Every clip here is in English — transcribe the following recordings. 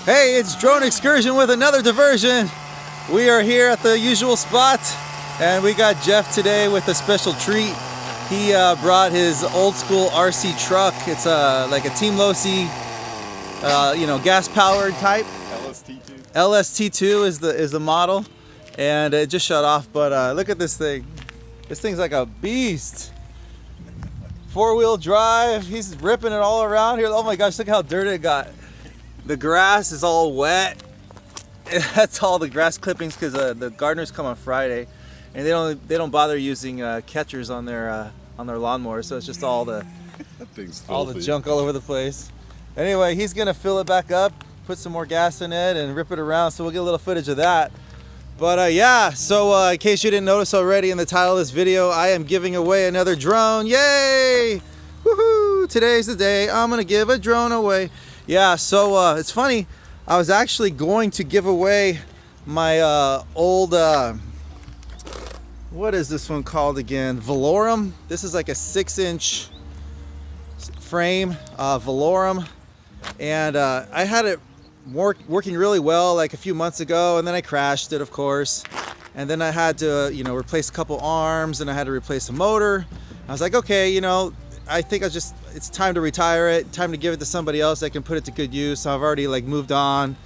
Hey, it's Drone Excursion with another diversion. We are here at the usual spot, and we got Jeff today with a special treat. He brought his old school RC truck. It's like a Team Losi, gas-powered type. LST2. LST2 is the model, and it just shut off. But look at this thing. This thing's like a beast. Four-wheel drive. He's ripping it all around here. Oh my gosh, look how dirty it got. The grass is all wet. That's all the grass clippings because the gardeners come on Friday, and they don't bother using catchers on their lawnmower, so it's just all the junk all over the place. Anyway, he's gonna fill it back up, put some more gas in it, and rip it around. So we'll get a little footage of that. But yeah, so in case you didn't notice already in the title of this video, I am giving away another drone. Yay! Woohoo! Today's the day I'm gonna give a drone away. Yeah, so it's funny. I was actually going to give away my old, what is this one called again? Velorum. This is like a 6-inch frame, Velorum. And I had it working really well like a few months ago, and then I crashed it, of course. And then I had to, replace a couple arms, and I had to replace the motor. I was like, okay, I think it's time to retire it, time to give it to somebody else that can put it to good use. So I've already moved on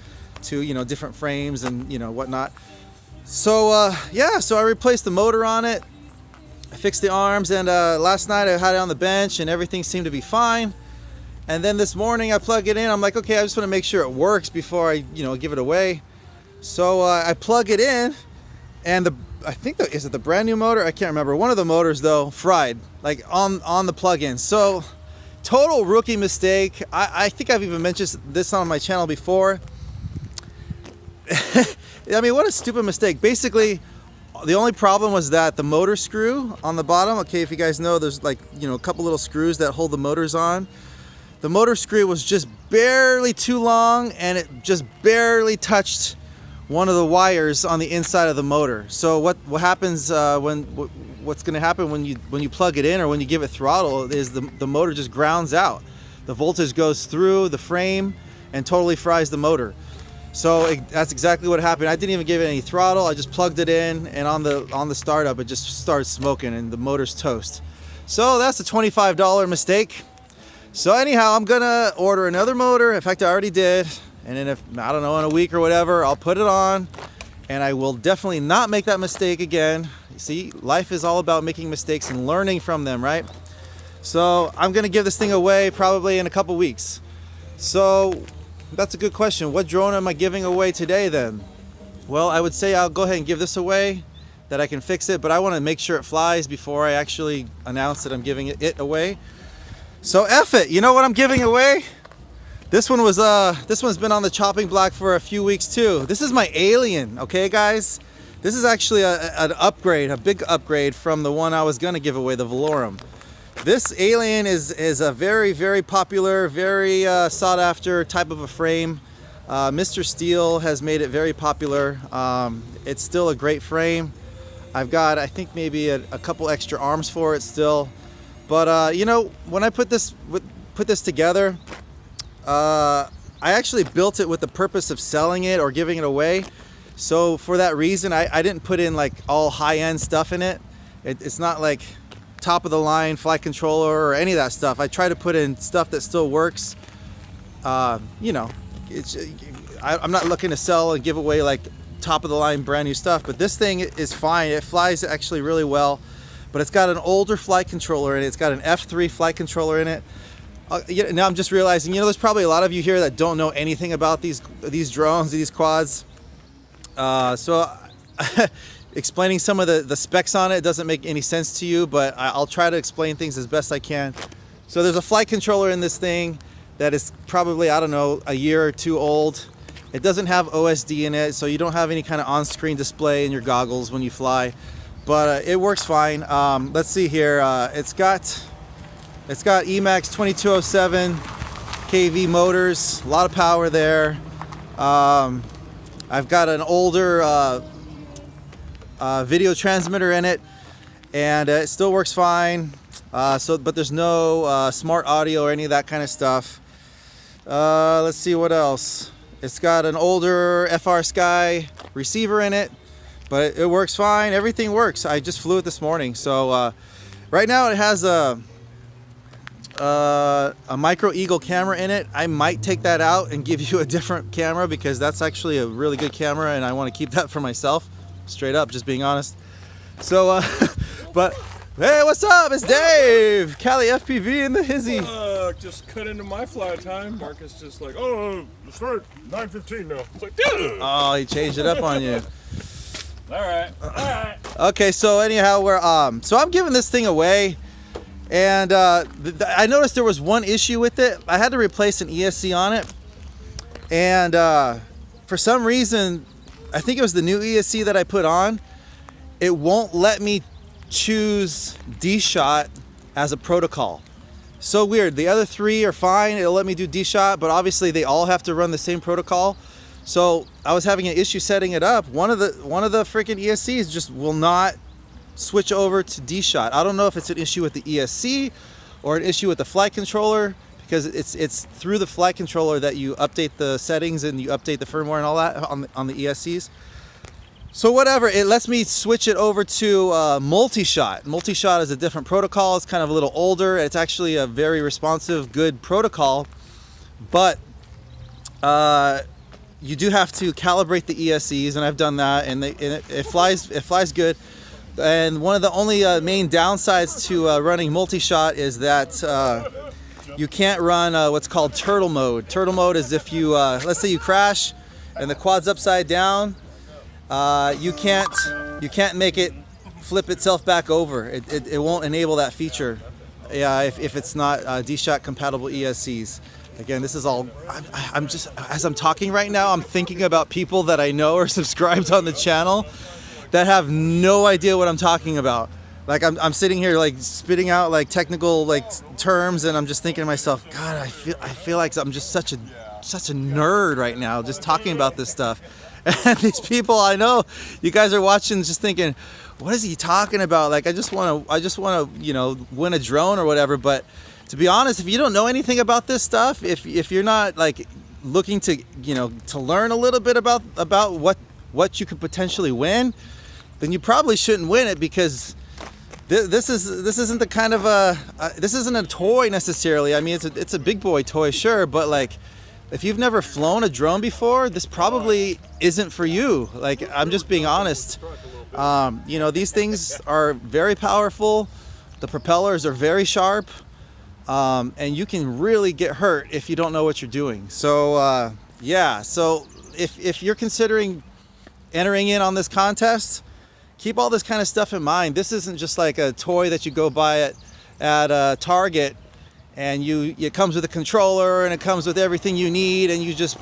to, different frames and, whatnot. So, yeah, so I replaced the motor on it. I fixed the arms, and last night I had it on the bench and everything seemed to be fine. And then this morning I plug it in. I'm like, okay, I just want to make sure it works before I, give it away. So I plug it in, and I think is it the brand new motor? I can't remember. One of the motors though fried, like on the plug-in. So total rookie mistake. I think I've even mentioned this on my channel before. I mean, what a stupid mistake. Basically, the only problem was that the motor screw on the bottom. Okay, if you guys know, there's a couple little screws that hold the motors on. The motor screw was just barely too long, and it just barely touched one of the wires on the inside of the motor. So what happens what's going to happen when you plug it in or when you give it throttle is the motor just grounds out. The voltage goes through the frame and totally fries the motor. So that's exactly what happened. I didn't even give it any throttle. I just plugged it in, and on the startup it just started smoking and the motor's toast. So that's a $25 mistake. So anyhow, I'm gonna order another motor. In fact, I already did. And then if, I don't know, in a week or whatever, I'll put it on, and I will definitely not make that mistake again. You see, life is all about making mistakes and learning from them, right? So I'm gonna give this thing away probably in a couple weeks. So that's a good question. What drone am I giving away today then? Well, I would say I'll go ahead and give this away, that I can fix it, but I wanna make sure it flies before I actually announce that I'm giving it away. So F it, you know what I'm giving away? This one's been on the chopping block for a few weeks too. This is my Alien, okay guys? This is actually an upgrade, a big upgrade from the one I was gonna give away, the Velorum. This Alien is a very, very popular, very sought after type of a frame. Mr. Steel has made it very popular. It's still a great frame. I've got, I think, maybe a couple extra arms for it still. But when I put this together, I actually built it with the purpose of selling it or giving it away. So for that reason, I didn't put in like all high-end stuff in it. It's not like top of the line flight controller or any of that stuff. I try to put in stuff that still works. I'm not looking to sell and give away like top of the line brand new stuff, but this thing is fine. It flies actually really well, but it's got an older flight controller in it. It's got an F3 flight controller in it. Now I'm just realizing, there's probably a lot of you here that don't know anything about these drones, these quads. So explaining some of the specs on it doesn't make any sense to you, but I'll try to explain things as best I can. So there's a flight controller in this thing that is probably, I don't know, a year or two old. It doesn't have OSD in it, so you don't have any kind of on-screen display in your goggles when you fly, but it works fine. Let's see here. It's got Emax 2207 kV motors, a lot of power there. I've got an older video transmitter in it, and it still works fine. But there's no smart audio or any of that kind of stuff. Let's see what else. It's got an older FR Sky receiver in it, but it works fine. Everything works. I just flew it this morning. So right now it has a micro eagle camera in it. I might take that out and give you a different camera because that's actually a really good camera and I want to keep that for myself. Straight up, just being honest. So, but hey, what's up? It's Dave, Cali FPV in the hizzy. Just cut into my flight time. Marcus just like, oh, it's start 9:15 now. It's like, dude. Oh, he changed it up on you. All right. Okay, so anyhow, we're so I'm giving this thing away, and I noticed there was one issue with it. I had to replace an ESC on it, and for some reason, I think it was the new ESC that I put on. It won't let me choose D-Shot as a protocol. So weird. The other three are fine. It'll let me do D-Shot, but obviously they all have to run the same protocol. So I was having an issue setting it up. One of the freaking ESCs just will not switch over to D-Shot. I don't know if it's an issue with the ESC or an issue with the flight controller, because it's through the flight controller that you update the settings and you update the firmware and all that on the ESCs. So whatever, it lets me switch it over to multi-shot. Multi-shot is a different protocol. It's kind of a little older. It's actually a very responsive, good protocol, but you do have to calibrate the ESCs, and I've done that, and it flies good. And one of the only main downsides to running multi-shot is that you can't run what's called turtle mode. Turtle mode is if you, let's say you crash and the quad's upside down, you can't make it flip itself back over. It won't enable that feature if it's not D-Shot compatible ESCs. Again, this is all, I'm just, as I'm talking right now, I'm thinking about people that I know are subscribed on the channel that have no idea what I'm talking about. Like I'm sitting here like spitting out like technical like terms, and I'm just thinking to myself, God, I feel like I'm just such a nerd right now just talking about this stuff. And these people I know, you guys are watching just thinking, what is he talking about? Like I just want to, you know, win a drone or whatever. But to be honest, if you don't know anything about this stuff, if you're not like looking to, you know, to learn a little bit about what you could potentially win, then you probably shouldn't win it, because this isn't the kind of this isn't a toy necessarily. I mean, it's a big boy toy, sure, but like if you've never flown a drone before, this probably isn't for you. Like, I'm just being honest. You know, these things are very powerful. The propellers are very sharp. And you can really get hurt if you don't know what you're doing. So, yeah. So if you're considering entering in on this contest, keep all this kind of stuff in mind. This isn't just like a toy that you go buy at Target, and it comes with a controller and it comes with everything you need, and you just,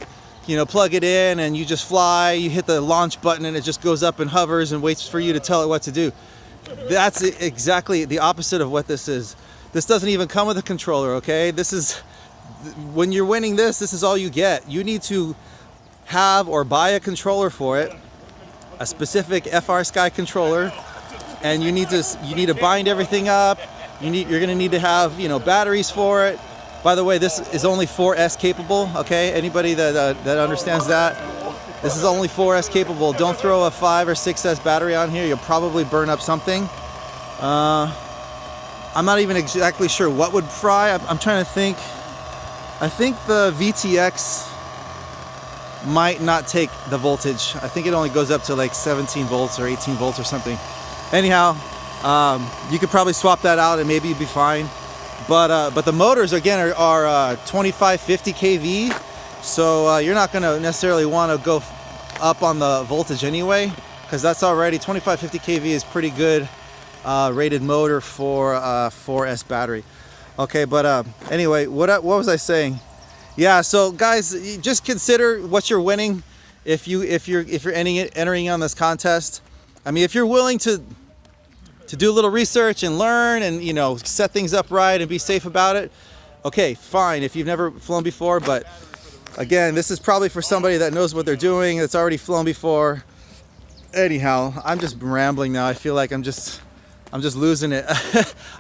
you know, plug it in and you just fly. You hit the launch button and it just goes up and hovers and waits for you to tell it what to do. That's exactly the opposite of what this is. This doesn't even come with a controller, okay? This is, when you're winning this is all you get. You need to have or buy a controller for it, a specific FR Sky controller, and you need to bind everything up. You're gonna need to have, you know, batteries for it. By the way, this is only 4S capable, okay? Anybody that understands that, this is only 4S capable. Don't throw a 5 or 6S battery on here. You'll probably burn up something. I'm not even exactly sure what would fry. I'm trying to think. I think the VTX might not take the voltage. I think it only goes up to like 17 volts or 18 volts or something. Anyhow, you could probably swap that out and maybe you'd be fine. But the motors again are 2550 kV, so you're not gonna necessarily want to go up on the voltage anyway, because that's already 2550 kV is pretty good rated motor for 4S battery. Okay, but anyway, what was I saying? Yeah, so guys, just consider what you're winning if you're entering on this contest. I mean, if you're willing to do a little research and learn and, you know, set things up right and be safe about it, okay, fine, if you've never flown before. But again, this is probably for somebody that knows what they're doing, that's already flown before. Anyhow, I'm just rambling now. I feel like I'm just losing it.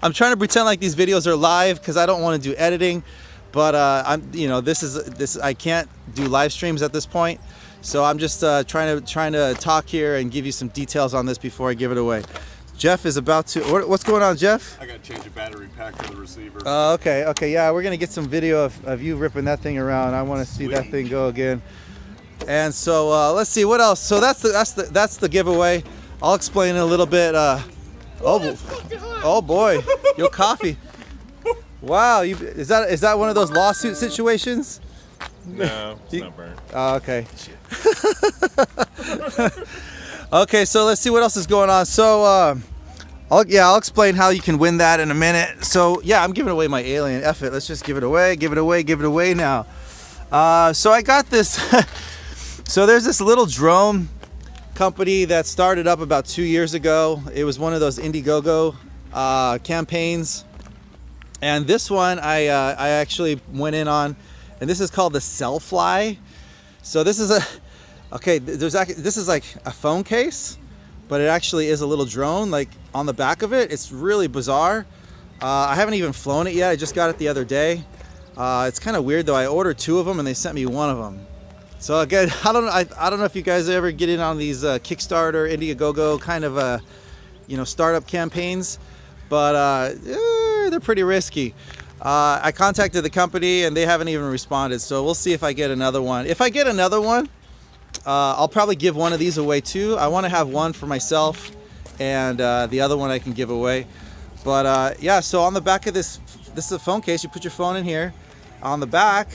I'm trying to pretend like these videos are live because I don't want to do editing, But I can't do live streams at this point, so I'm just trying to talk here and give you some details on this before I give it away. Jeff is about to. What's going on, Jeff? I got to change a battery pack for the receiver. Okay, yeah, we're gonna get some video of you ripping that thing around. I want to see that thing go again. And so let's see what else. So that's the giveaway. I'll explain in a little bit. Oh boy, your coffee. Wow, is that one of those lawsuit situations? No, it's not burnt. Oh, okay. Okay, so let's see what else is going on. So I'll explain how you can win that in a minute. So yeah, I'm giving away my alien. F it, let's just give it away now. So I got this. So there's this little drone company that started up about 2 years ago. It was one of those Indiegogo campaigns. And this one I actually went in on, and this is called the Cellfly. So this is this is like a phone case, but it actually is a little drone like on the back of it. It's really bizarre. I haven't even flown it yet. I just got it the other day. It's kind of weird though. I ordered 2 of them and they sent me 1 of them. So again, I don't know if you guys ever get in on these Kickstarter, Indiegogo kind of startup campaigns, but they're pretty risky. I contacted the company and they haven't even responded, so we'll see if I get another one. If I get another one, I'll probably give one of these away too. I want to have one for myself and the other one I can give away. But yeah, so on the back of this is a phone case. You put your phone in here. On the back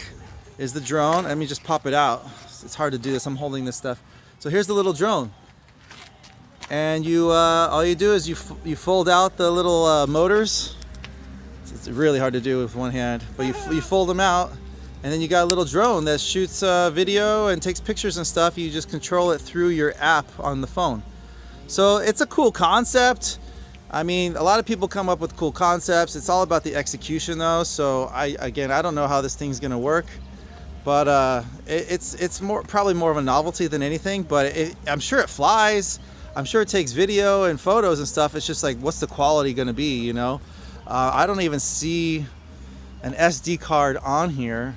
is the drone. Let me just pop it out. It's hard to do this. I'm holding this stuff. So here's the little drone. And you all you do is you fold out the little motors. It's really hard to do with one hand, but you fold them out, and then you got a little drone that shoots video and takes pictures and stuff. You just control it through your app on the phone. So it's a cool concept. I mean, a lot of people come up with cool concepts. It's all about the execution though. So I don't know how this thing's gonna work, but it's probably more of a novelty than anything. But I'm sure it flies. I'm sure it takes video and photos and stuff. It's just like, what's the quality gonna be, you know? I don't even see an SD card on here.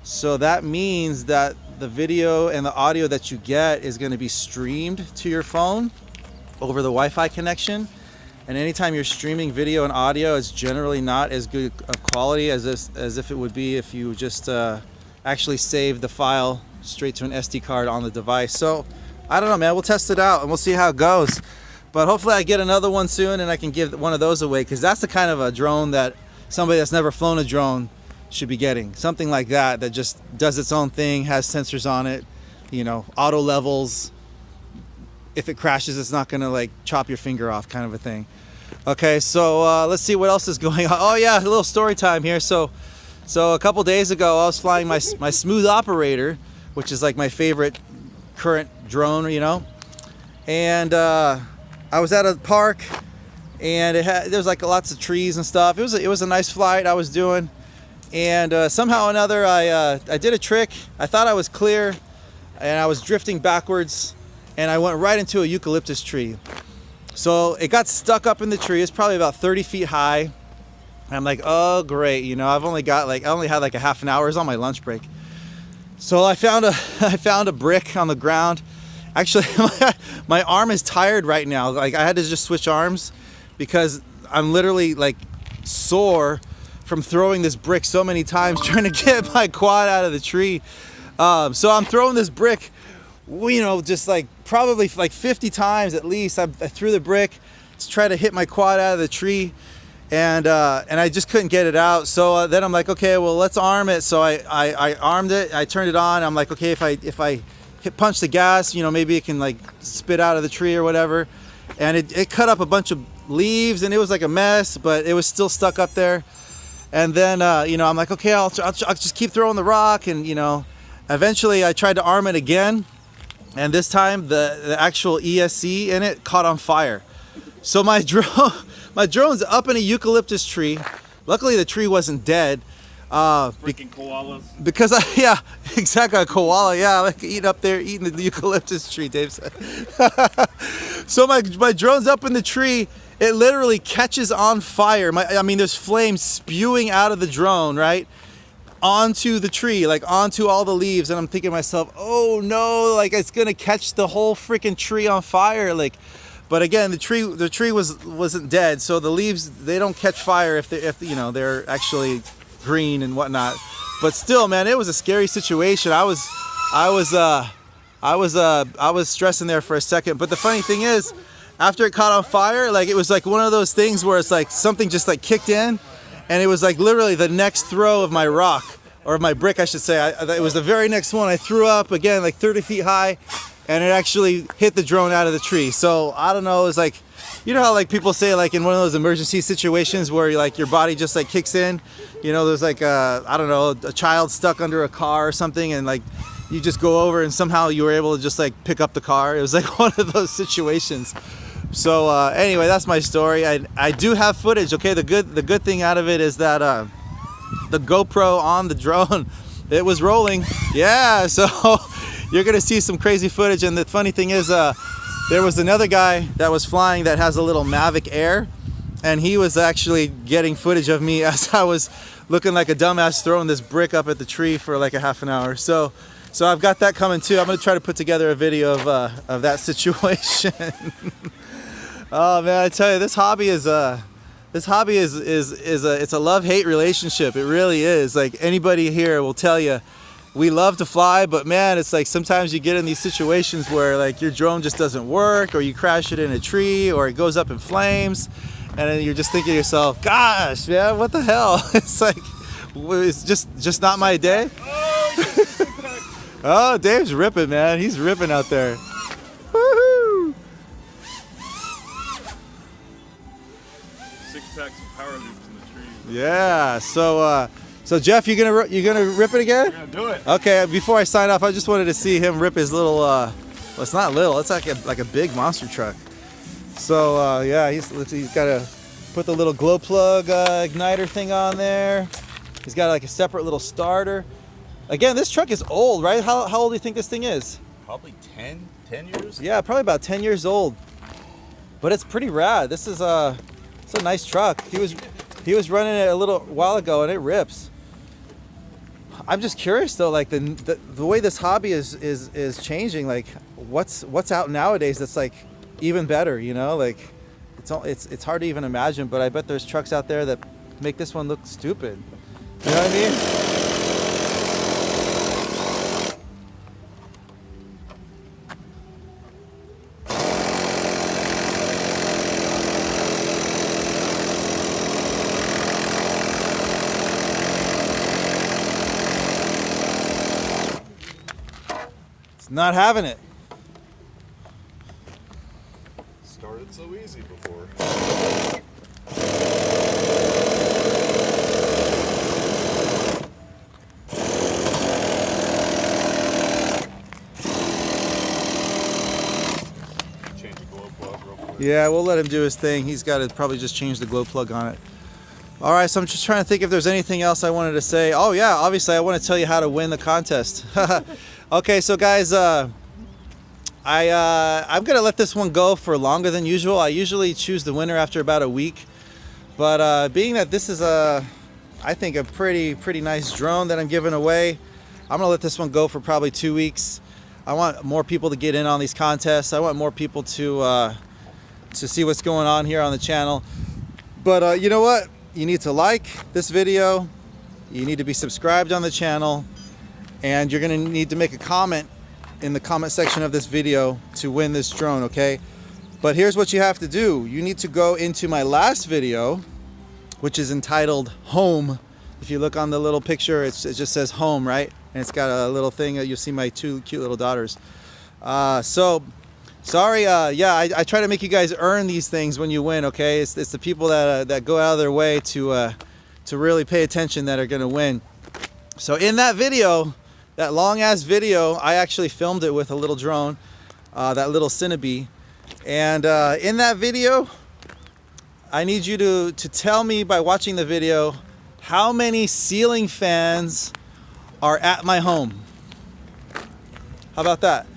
So that means that the video and the audio that you get is gonna be streamed to your phone over the Wi-Fi connection. And anytime you're streaming video and audio, it's generally not as good of quality as if it would be if you just actually save the file straight to an SD card on the device. So I don't know, man, we'll test it out and we'll see how it goes. But hopefully I get another one soon and I can give one of those away, because that's the kind of a drone that somebody that's never flown a drone should be getting. Something like that just does its own thing, has sensors on it, auto levels. If it crashes, it's not gonna like chop your finger off, kind of a thing. Okay, so let's see what else is going on. Oh yeah, a little story time here. So a couple days ago I was flying my Smooth Operator, which is like my favorite current drone, and I was at a park, and there was like lots of trees and stuff. It was a nice flight I was doing, and somehow or another I did a trick. I thought I was clear, and I was drifting backwards, and I went right into a eucalyptus tree. So it got stuck up in the tree. It's probably about 30 feet high. And I'm like, oh great, I only had like a half an hour. It was on my lunch break. So I found a brick on the ground. Actually, my arm is tired right now. Like I had to just switch arms because I'm literally like sore from throwing this brick so many times trying to get my quad out of the tree. So I'm throwing this brick, just like probably like 50 times at least. I threw the brick to try to hit my quad out of the tree, and I just couldn't get it out. So then I'm like, okay, well let's arm it. So I armed it. I turned it on. I'm like, okay, if I punch the gas, maybe it can like spit out of the tree or whatever. And it cut up a bunch of leaves, and it was like a mess, but it was still stuck up there. And then I'm like, okay, I'll just keep throwing the rock, and eventually I tried to arm it again, and this time the actual ESC in it caught on fire. So my drone's up in a eucalyptus tree. Luckily the tree wasn't dead. Freaking koalas. Because yeah, exactly, a koala. Yeah, like eating up there, eating the eucalyptus tree, Dave said. So my drone's up in the tree. It literally catches on fire. There's flames spewing out of the drone, right? onto the tree, like onto all the leaves, and I'm thinking to myself, oh no, like it's gonna catch the whole freaking tree on fire. Like, but again, the tree wasn't dead, so the leaves, they don't catch fire if you know, they're actually green and whatnot. But still, man, it was a scary situation. I was stressing there for a second. But the funny thing is, after it caught on fire, like it was like one of those things where it's like something just like kicked in, and it was like literally the next throw of my rock, or my brick, I should say. It was the very next one I threw up, again, like 30 feet high, and it actually hit the drone out of the tree. So I don't know, it was like, you know how like people say like in one of those emergency situations where like your body just like kicks in, you know, there's like I don't know, a child stuck under a car or something, and like you just go over and somehow you were able to just like pick up the car. It was like one of those situations. So anyway, that's my story. I do have footage. Okay, the good thing out of it is that the GoPro on the drone, it was rolling. Yeah, so you're gonna see some crazy footage. And the funny thing is, there was another guy that was flying that has a little Mavic Air, and he was actually getting footage of me as I was looking like a dumbass throwing this brick up at the tree for like a half an hour. So I've got that coming too. I'm gonna try to put together a video of that situation. Oh man, I tell you, this hobby is it's a love-hate relationship. It really is. Like anybody here will tell you, we love to fly, but man, it's like sometimes you get in these situations where like your drone just doesn't work, or you crash it in a tree, or it goes up in flames, and then you're just thinking to yourself, gosh, man, what the hell? It's like, it's just not my day. Oh, Dave's ripping, man. He's ripping out there. Woohoo! 6 packs of power loops in the tree. Yeah. So Jeff, you gonna rip it again? We're gonna do it. Okay. Before I sign off, I just wanted to see him rip his little. Well, it's not little. It's like a big monster truck. So yeah, he's got to put the little glow plug igniter thing on there. He's got like a separate little starter. Again, this truck is old, right? How old do you think this thing is? Probably 10 years. Yeah, probably about 10 years old. But it's pretty rad. This is it's a nice truck. He was running it a little while ago, and it rips. I'm just curious though, like the way this hobby is changing. Like what's out nowadays that's like even better, you know? Like it's hard to even imagine. But I bet there's trucks out there that make this one look stupid. You know what I mean? Not having it. Started so easy before. Change the glow plug real quick. Yeah, we'll let him do his thing. He's got to probably just change the glow plug on it. All right, so I'm just trying to think if there's anything else I wanted to say. Oh yeah, obviously I want to tell you how to win the contest. Okay, so guys, I'm gonna let this one go for longer than usual. I usually choose the winner after about a week, but being that this is I think a pretty nice drone that I'm giving away, I'm gonna let this one go for probably 2 weeks. I want more people to get in on these contests. I want more people to see what's going on here on the channel. But you know what? You need to like this video. You need to be subscribed on the channel. And you're gonna need to make a comment in the comment section of this video to win this drone, okay? But here's what you have to do. You need to go into my last video, which is entitled Home. If you look on the little picture, it just says Home, right? And it's got a little thing, you'll see my 2 cute little daughters. So, sorry, yeah, I try to make you guys earn these things when you win, okay? It's the people that go out of their way to really pay attention that are gonna win. So in that video, that long ass video, I actually filmed it with a little drone, that little Cinebee. And in that video, I need you to tell me by watching the video how many ceiling fans are at my home. How about that?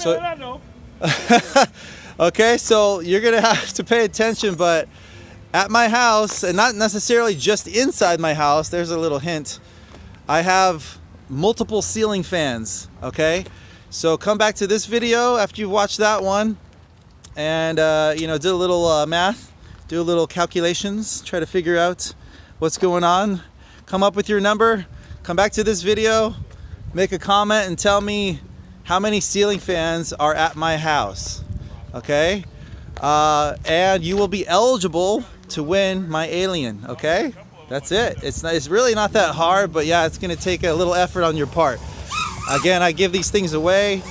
Man, I know. Okay, so you're gonna have to pay attention, but at my house, and not necessarily just inside my house, there's a little hint. I have multiple ceiling fans, okay? So come back to this video after you've watched that one and, you know, do a little math, do a little calculations, try to figure out what's going on. Come up with your number, come back to this video, make a comment and tell me how many ceiling fans are at my house, okay? And you will be eligible to win my alien, okay? That's it. It's really not that hard, but yeah, it's gonna take a little effort on your part. Again, I give these things away.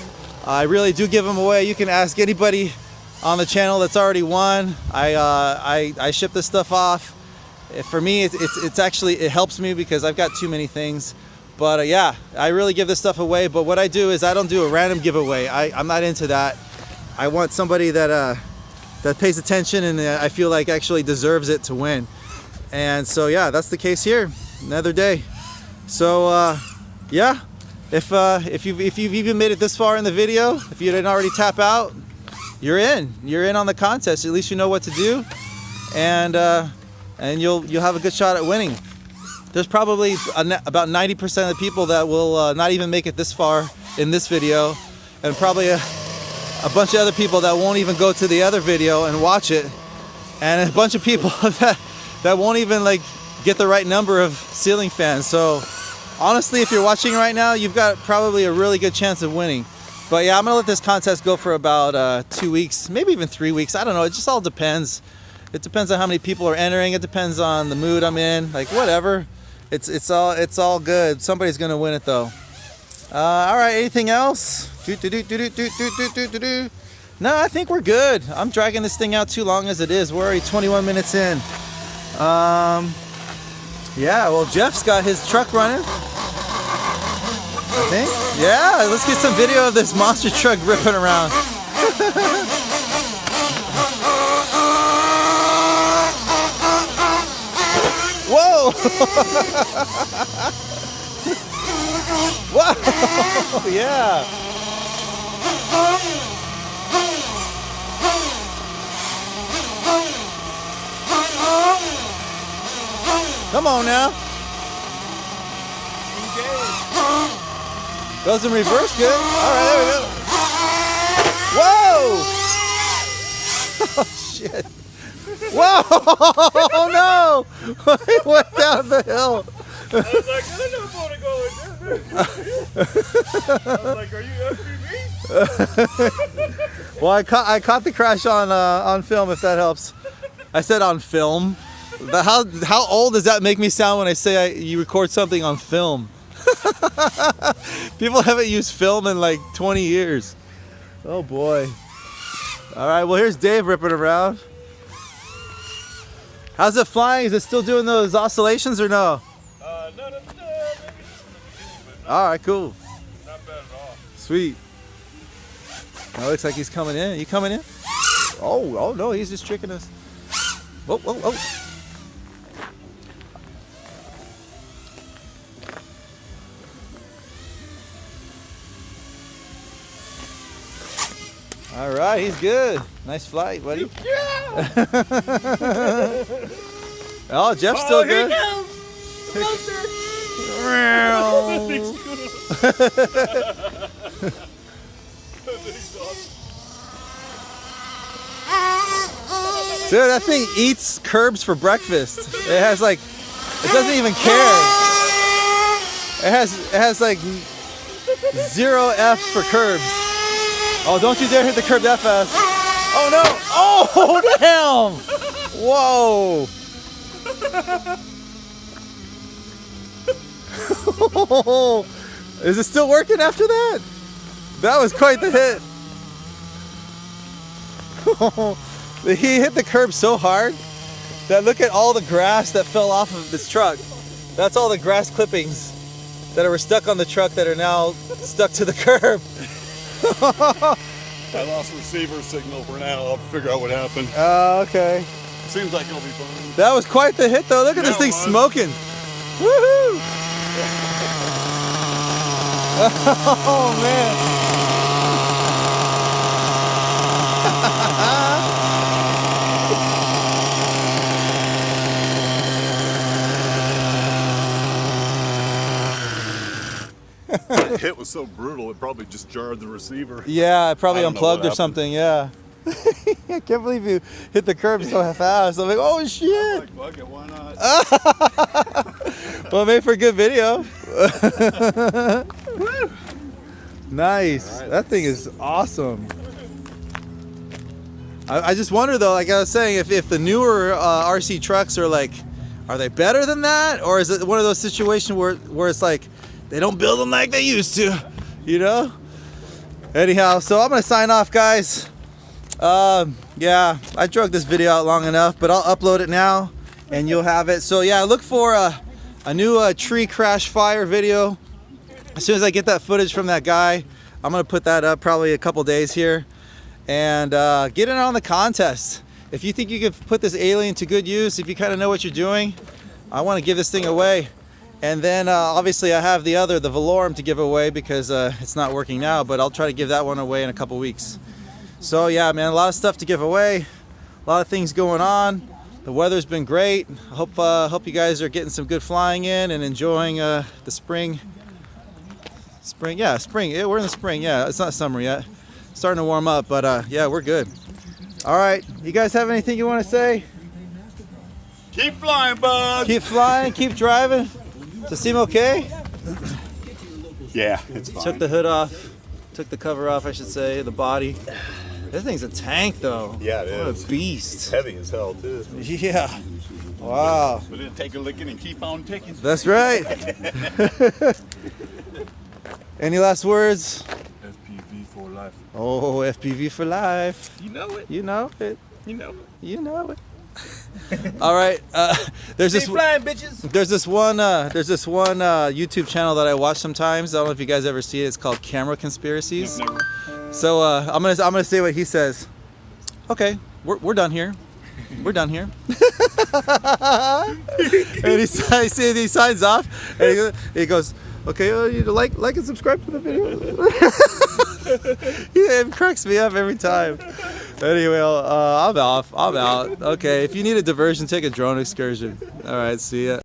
I really do give them away. You can ask anybody on the channel that's already won. I ship this stuff off. For me, it's actually, it helps me because I've got too many things. But yeah, I really give this stuff away. But what I do is I don't do a random giveaway. I'm not into that. I want somebody that pays attention and I feel like actually deserves it to win. And so yeah, that's the case here. Another day. So yeah, if you've even made it this far in the video, if you didn't already tap out, you're in. You're in on the contest. At least you know what to do, and you'll have a good shot at winning. There's probably about 90% of the people that will not even make it this far in this video, and probably a bunch of other people that won't even go to the other video and watch it, and a bunch of people that won't even like get the right number of ceiling fans. So honestly, if you're watching right now, you've got probably a really good chance of winning. But yeah, I'm gonna let this contest go for about 2 weeks, maybe even 3 weeks. I don't know, it just all depends. It depends on how many people are entering. It depends on the mood I'm in, like whatever. It's all good. Somebody's gonna win it though. All right, anything else? No, I think we're good. I'm dragging this thing out too long as it is. We're already 21 minutes in. Yeah, well, Jeff's got his truck running, I think. Yeah, let's get some video of this monster truck ripping around. Whoa! Whoa! Yeah! Come on now. Goes in reverse, good. All right, there we go. Whoa! Oh, shit. Whoa! Oh, no! He went down the hill. I was like, I don't know if I want to go in there. I was like, are you FPV? Well, I caught the crash on film, if that helps. I said on film. How old does that make me sound when I say you record something on film? People haven't used film in like 20 years. Oh boy. All right, well here's Dave ripping around. How's it flying? Is it still doing those oscillations or no? No, maybe just in the beginning, but All right, cool. not bad at all. Sweet. Now it looks like he's coming in. You coming in? Oh no, he's just tricking us. Whoa, whoa, whoa. All right, he's good. Nice flight, buddy. Yeah! Oh, Jeff's still good. Dude, that thing eats curbs for breakfast. It has like, it doesn't even care. It has like 0 F's for curbs. Oh, don't you dare hit the curb that fast. Oh no! Oh, damn! Whoa! Is it still working after that? That was quite the hit. He hit the curb so hard that look at all the grass that fell off of this truck. That's all the grass clippings that were stuck on the truck that are now stuck to the curb. I lost receiver signal for now. I'll figure out what happened. Oh, okay. Seems like it'll be fine. That was quite the hit though. Look at this thing smoking. Woohoo! Oh man. The hit was so brutal, it probably just jarred the receiver. Yeah, it probably I don't know what unplugged or happened. something. Yeah. I can't believe you hit the curb so fast. I'm like, oh shit. Like, fuck it, why not? Well, it made for a good video. Nice. All right, That thing is awesome. I just wonder though, like I was saying, if the newer RC trucks are like, are they better than that, or is it one of those situations where it's like they don't build them like they used to, you know? Anyhow, so I'm gonna sign off, guys. Yeah, I drug this video out long enough, but I'll upload it now, and you'll have it. So yeah, look for a new tree crash fire video. As soon as I get that footage from that guy, I'm gonna put that up probably a couple days here, and get in on the contest. If you think you can put this alien to good use, if you kind of know what you're doing, I want to give this thing away. And then obviously I have the Valorum to give away because it's not working now, but I'll try to give that one away in a couple weeks. So yeah, man, a lot of stuff to give away, a lot of things going on. The weather's been great. I hope you guys are getting some good flying in and enjoying the spring. Yeah, spring. Yeah, we're in the spring. Yeah, it's not summer yet. Starting to warm up, but yeah, we're good. All right, you guys have anything you want to say? Keep flying, bud. Keep flying, keep driving. Does it seem okay? Yeah, it's fine. Took the hood off, took the cover off, I should say, the body. This thing's a tank, though. Yeah, it What is. a beast. Heavy as hell, too. Yeah. Wow. But it'll take a licking and keep on ticking. That's right. Any last words? FPV for life. Oh, FPV for life. You know it. You know it. You know it. You know it. All right. There's this. Keep flying, bitches. There's this one YouTube channel that I watch sometimes. I don't know if you guys ever see it. It's called Camera Conspiracies. Never. So I'm gonna say what he says. Okay, we're done here. We're done here. And he signs off. And he goes, okay, you like and subscribe to the video. It cracks me up every time. Anyway, I'm off. I'm out. Okay, if you need a diversion, take a drone excursion. All right, see ya.